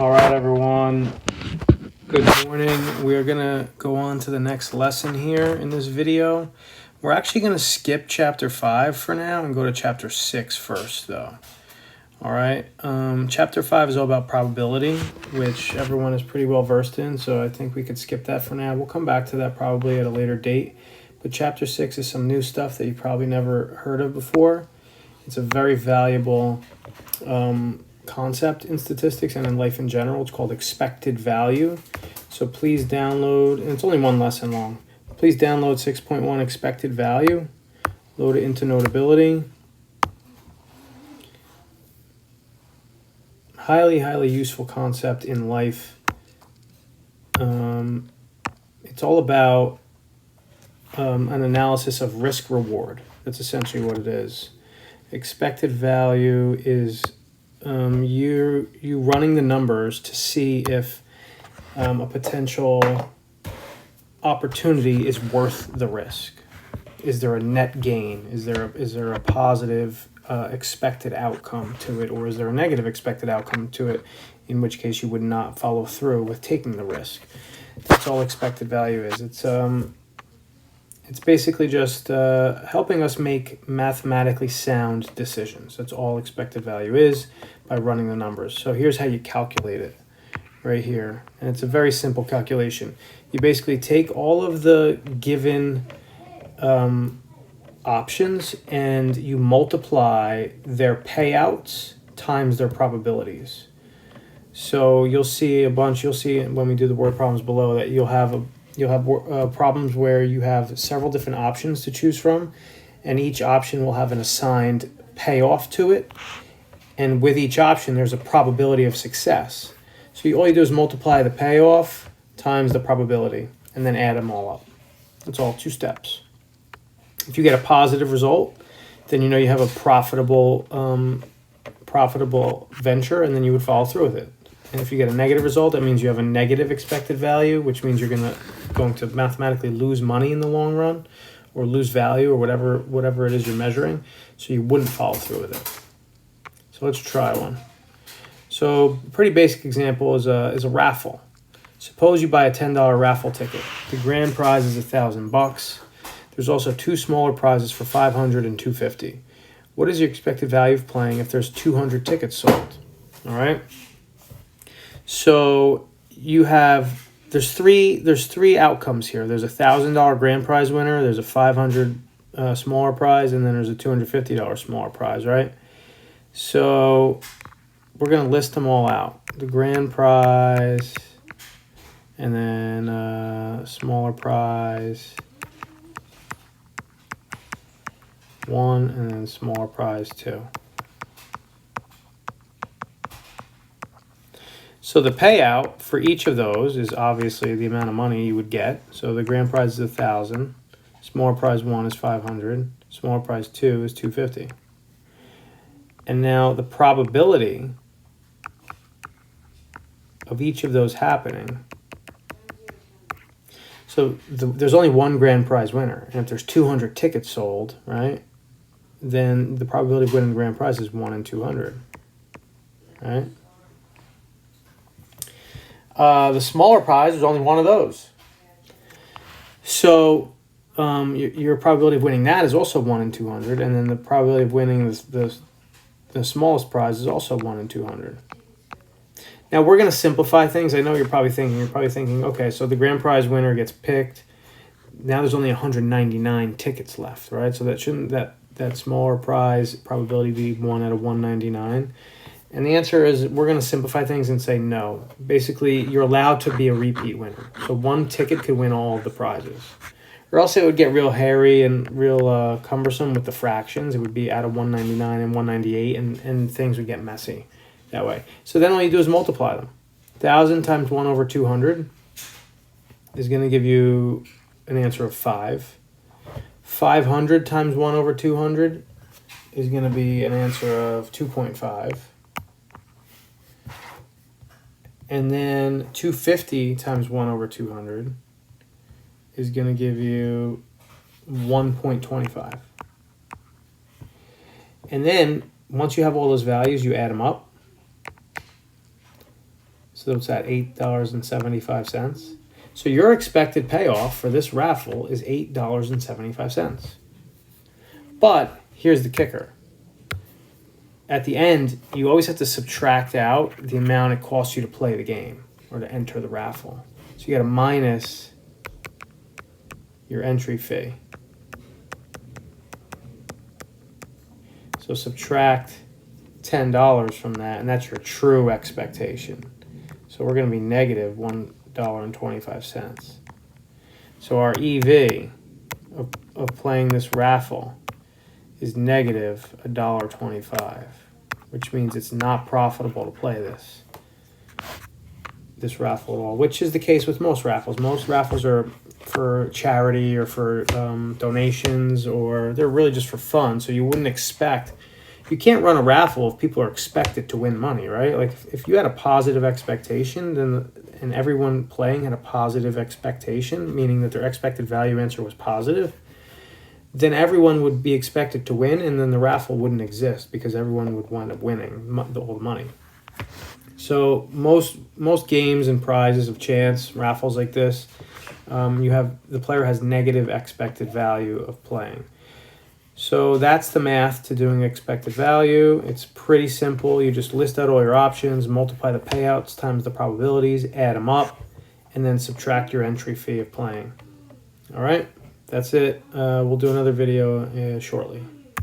All right, everyone. Good morning. We're going to go on to the next lesson here in this video. We're actually going to skip chapter 5 for now and go to chapter 6 first, though. All right. Chapter 5 is all about probability, which everyone is pretty well versed in, so I think we could skip that for now. We'll come back to that probably at a later date. But chapter 6 is some new stuff that you probably never heard of before. It's a very valuable concept in statistics and in life in general. It's called expected value. So please download, and it's only one lesson long. Please download 6.1 expected value, load it into Notability. Highly useful concept in life. It's all about an analysis of risk reward. That's essentially what it is. Expected value is you running the numbers to see if a potential opportunity is worth the risk. Is there a net gain? Is there a positive expected outcome to it, or is there a negative expected outcome to it, in which case you would not follow through with taking the risk? That's all expected value is. It's basically just helping us make mathematically sound decisions. That's all expected value is, by running the numbers. So here's how you calculate it right here. And it's a very simple calculation. You basically take all of the given options and you multiply their payouts times their probabilities. So you'll see when we do the word problems below that you'll have problems where you have several different options to choose from, and each option will have an assigned payoff to it. And with each option, there's a probability of success. So all you do is multiply the payoff times the probability and then add them all up. That's all, 2 steps. If you get a positive result, then you know you have a profitable venture, and then you would follow through with it. And if you get a negative result, that means you have a negative expected value, which means you're going to mathematically lose money in the long run, or lose value, or whatever it is you're measuring. So you wouldn't follow through with it. So let's try one. So a pretty basic example is a raffle. Suppose you buy a $10 raffle ticket. The grand prize is $1,000. There's also 2 smaller prizes for $500 and $250. What is your expected value of playing if there's 200 tickets sold? All right. So there's three outcomes here. There's a $1,000 grand prize winner. There's a $500 smaller prize, and then there's a $250 smaller prize, right? So we're going to list them all out. The grand prize, and then smaller prize 1, and then smaller prize 2. So the payout for each of those is obviously the amount of money you would get. So the grand prize is $1,000, smaller prize 1 is $500, smaller prize 2 is $250. And now the probability of each of those happening. So there's only one grand prize winner, and if there's 200 tickets sold, right, then the probability of winning the grand prize is 1 in 200, right? The smaller prize is only one of those. So your probability of winning that is also 1 in 200, and then the probability of winning the smallest prize is also 1 in 200. Now we're going to simplify things. I know you're probably thinking, okay, so the grand prize winner gets picked. Now there's only 199 tickets left, right? So that smaller prize probability be 1 out of 199. And the answer is we're going to simplify things and say no. Basically, you're allowed to be a repeat winner. So one ticket could win all of the prizes. Or else it would get real hairy and real cumbersome with the fractions. It would be out of 199 and 198, and things would get messy that way. So then all you do is multiply them. 1,000 times 1 over 200 is going to give you an answer of 5. 500 times 1 over 200 is going to be an answer of 2.5. And then 250 times 1 over 200 is going to give you 1.25. And then once you have all those values, you add them up. So it's at $8.75. So your expected payoff for this raffle is $8.75. But here's the kicker. At the end, you always have to subtract out the amount it costs you to play the game or to enter the raffle. So you got to minus your entry fee. So subtract $10 from that, and that's your true expectation. So we're going to be negative $1.25. So our EV of playing this raffle is negative $1.25, which means it's not profitable to play this raffle at all, which is the case with most raffles. Most raffles are for charity or for donations, or they're really just for fun. So you wouldn't expect, you can't run a raffle if people are expected to win money, right? Like if you had a positive expectation, then and everyone playing had a positive expectation, meaning that their expected value answer was positive, then everyone would be expected to win, and then the raffle wouldn't exist because everyone would wind up winning all the money. So most games and prizes of chance, raffles like this, the player has negative expected value of playing. So that's the math to doing expected value. It's pretty simple. You just list out all your options, multiply the payouts times the probabilities, add them up, and then subtract your entry fee of playing. All right, that's it. We'll do another video shortly.